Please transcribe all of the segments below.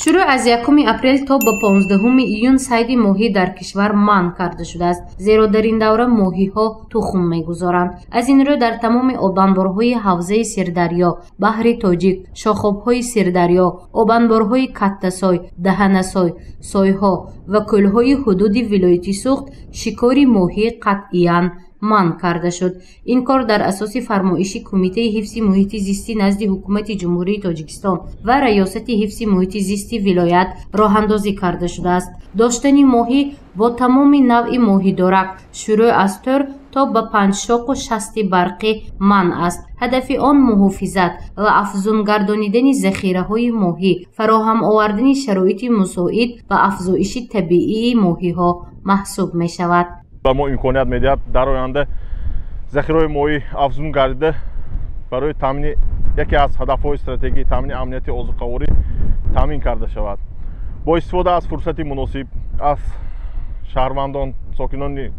شروع از 1 اپریل تا به 15 ایون صید ماهی در کشور منع کرده شده است، زیرا در این دوره ماهی ها تخم میگذارند. از این رو در تمام آبانبارهای حوزه سیردریا، بحر تاجیک، شاخاب‌های سیردریا، آبانبارهای کتسای، دهنسای، سایها و کلهای حدود ولایت سوخت شکار ماهی قطعیاً منع کرده شد. این کار در اساس فرمایش کمیته حفظ محیط زیستی نزد حکومت جمهوری تاجیکستان و ریاست حفظ محیط زیستی ولایت راه اندازی کرده شده است. داشتن ماهی با تمام نوع ماهیدارک شروع از تر تا به پنجشاق و شست برقی منع است. هدف آن محافظت و افزون گردانیدن ذخیره های ماهی، فراهم آوردن شرایط مساعد و افزایش طبیعی ماهی ها محسوب می شود. با ما امکانیت میدهد در آینده ذخیره ماهی افزون گردیده برای تامین یکی از هدف‌های استراتژی تامین امنیت آذوقه‌واری تامین کرده شود. با استفاده از فرصت مناسب از شهروندان ساکنان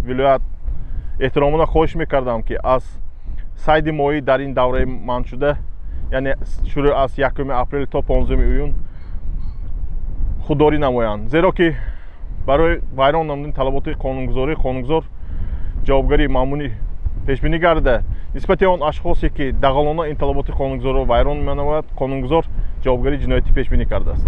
ولایت احتراماً خواهش می‌کردم که از صید ماهی در این دوره منع شده، یعنی شروع از 1 اپریل تا 15 ایون خودداری نمایند، زیرا که برای ویران نمودن طلبات قانونگذار جوابگری معمولی پیش بینی گردیده. نسبت آن اشخاصی که دغلانه این طلبات قانونگذار را ویران می‌نماید، قانونگذار جوابگری جنایتی پیش بینی کرده است.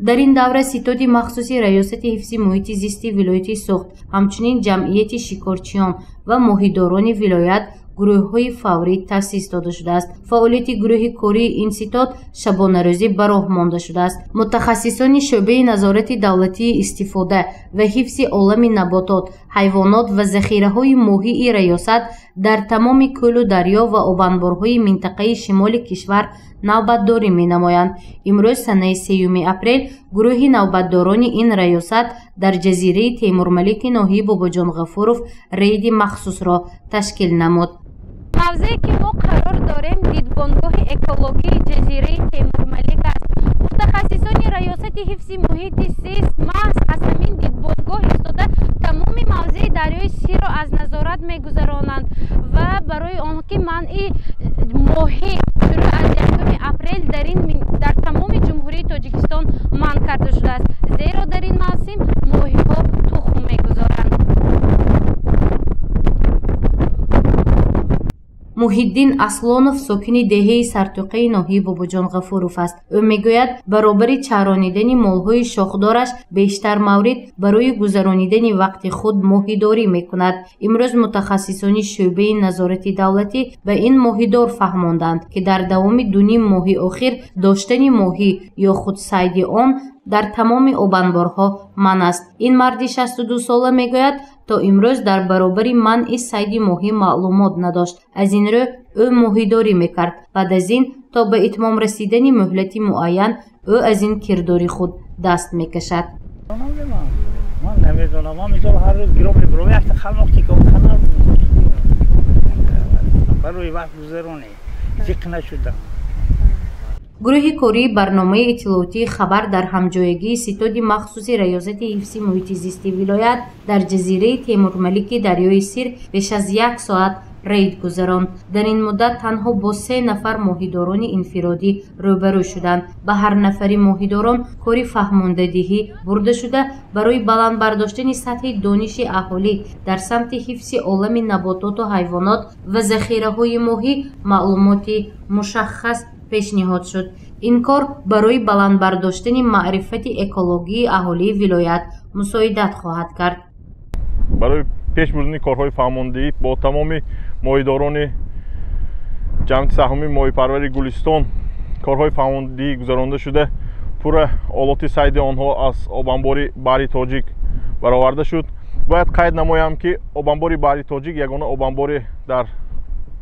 در این دوره ستاد مخصوصی ریاست حفظ محیط زیستی ولایت سوخت، همچنین جمعیت شکارچیان و ماهیداران ولایت گروه‌های فوری تأسیس داده شده است. فعالیت گروه کاری این ستاد شبانه روزی به راه مانده شده است. متخصصان شعبه نظارت دولتی استفاده و حفظ عالم نباتات، حیوانات و ذخیره‌های ماهی ریاست در تمام کل و دریا و آبانبارهای منطقه شمال کشور نوبتداری می‌نمایند. امروز سنه 3 اپریل گروه نوبتداران این ریاست در جزیره تیمورملک ناحیه باباجان غفوروف رید مخصوص را تشکیل نمود. موضعی که ما قرار داریم دیدبانگاه اکولوژی جزیره تیمورملک است. متخصصان ریاست حفظ محیط زیست محض از همین دیدبانگاه ایستاده تمام موضع دریای سیر را از نظارت می‌گذرانند و برای آنکه منع ماهی شروع از 1 اپریل در تمام جمهوری تاجیکستان منع کرده شده است، زیرا در این موسم ماهی ها تخم می‌گذارند. محیدین اسلانوف ساکن دهه سرتوقه ناحیه باباجان غفوروف است. او میگوید برابر چرانیدن مالهای شاخدارش بیشتر مورد برای گذرانیدن وقت خود ماهیداری میکند. امروز متخصصان شعبه نظارت دولتی به این ماهیدار فهماندند که در دوام 2.5 ماه اخیر داشتن ماهی یا خود صید آن در تمام آبانبارها منع است. این مرد 62 ساله میگوید تا امروز در برابر منع صید ماهی معلومات نداشت. از این رو او ماهیداری میکرد. بعد از این تا به اتمام رسیدن مهلت معین او از این کرداری خود دست میکشد. من نمیدونم، من میذارم هر روز گرام برام یک خلماقتی که خنم برای وقت گذرانی زیق نشدم. گروه کاری برنامه اطلاعاتی خبر در همجایگی ستاد مخصوص ریاست حفظ محیط زیستی ولایت در جزیره تیمورملک دریای سیر بیش از 1 ساعت رید گذراند. در این مدت تنها با 3 نفر ماهیداران انفرادی روبرو شدند. به هر نفر ماهیداران کاری فهماندهی برده شده برای بلند برداشتن سطح دانش اهالی در سمت حفظ عالم نباتات و حیوانات و ذخیره‌های ماهی معلومات مشخص پیشنهاد شد. این کار برای بلند برداشتن معرفت اکولوژی اهالی ولایت مساعدت خواهد کرد. برای پیش بردن کارهای فهماندهی با تمام ماهیداران جمعیت سهامی ماهیپروری گلستان کارهای فهماندهی گذرانده شده. پور آلات صید آنها از آبانبار بحر تاجیک برآورده شد. باید قید نمایم که آبانبار بحر تاجیک یگانه آبانبار در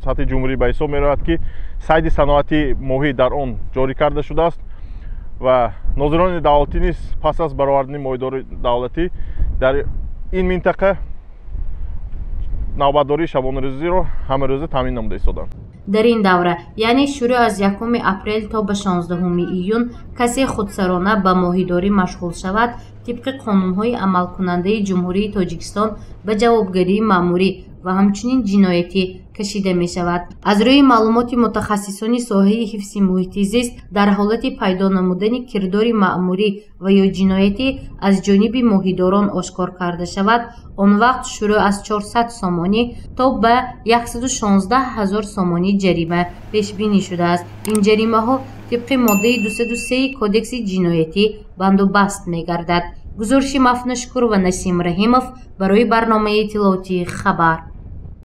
سطح جمهوری به حساب می‌رود که صید صنعتی ماهی در آن جاری کرده شده است و ناظران دولتی نیز پس از برآوردن ماهیدار دولتی در این منطقه نوبتداری شبانه روزی را همه روزه تامین نموده ایستادند. در این دوره یعنی شروع از 1 اپریل تا به 16 ایون کسی خودسرانه به ماهیداری مشغول شود طبق قانون‌های عمل کننده جمهوری تاجیکستان به جوابگری مأموری ва ҳамчунин ҷиноятӣ кашида мешавад. Аз рӯи маълумоти мутахассисони соҳаи ҳифзи муҳити зист, дар ҳолати пайдо намудани кирдори маъмурӣ ва ё ҷиноятӣ аз ҷониби моҳидорон ошкор карда шавад, он вақт шурӯъ аз 400 сомонӣ то ба 116 000 сомонӣ ҷарима пешбинӣ шудааст. Ин ҷаримаҳо тибқи моддаи 203 кодекси ҷиноятӣ бандубаст мегардад. гузориши Мафнушкур ва Насим Раҳимов барои барномаи иттилоотии Хабар.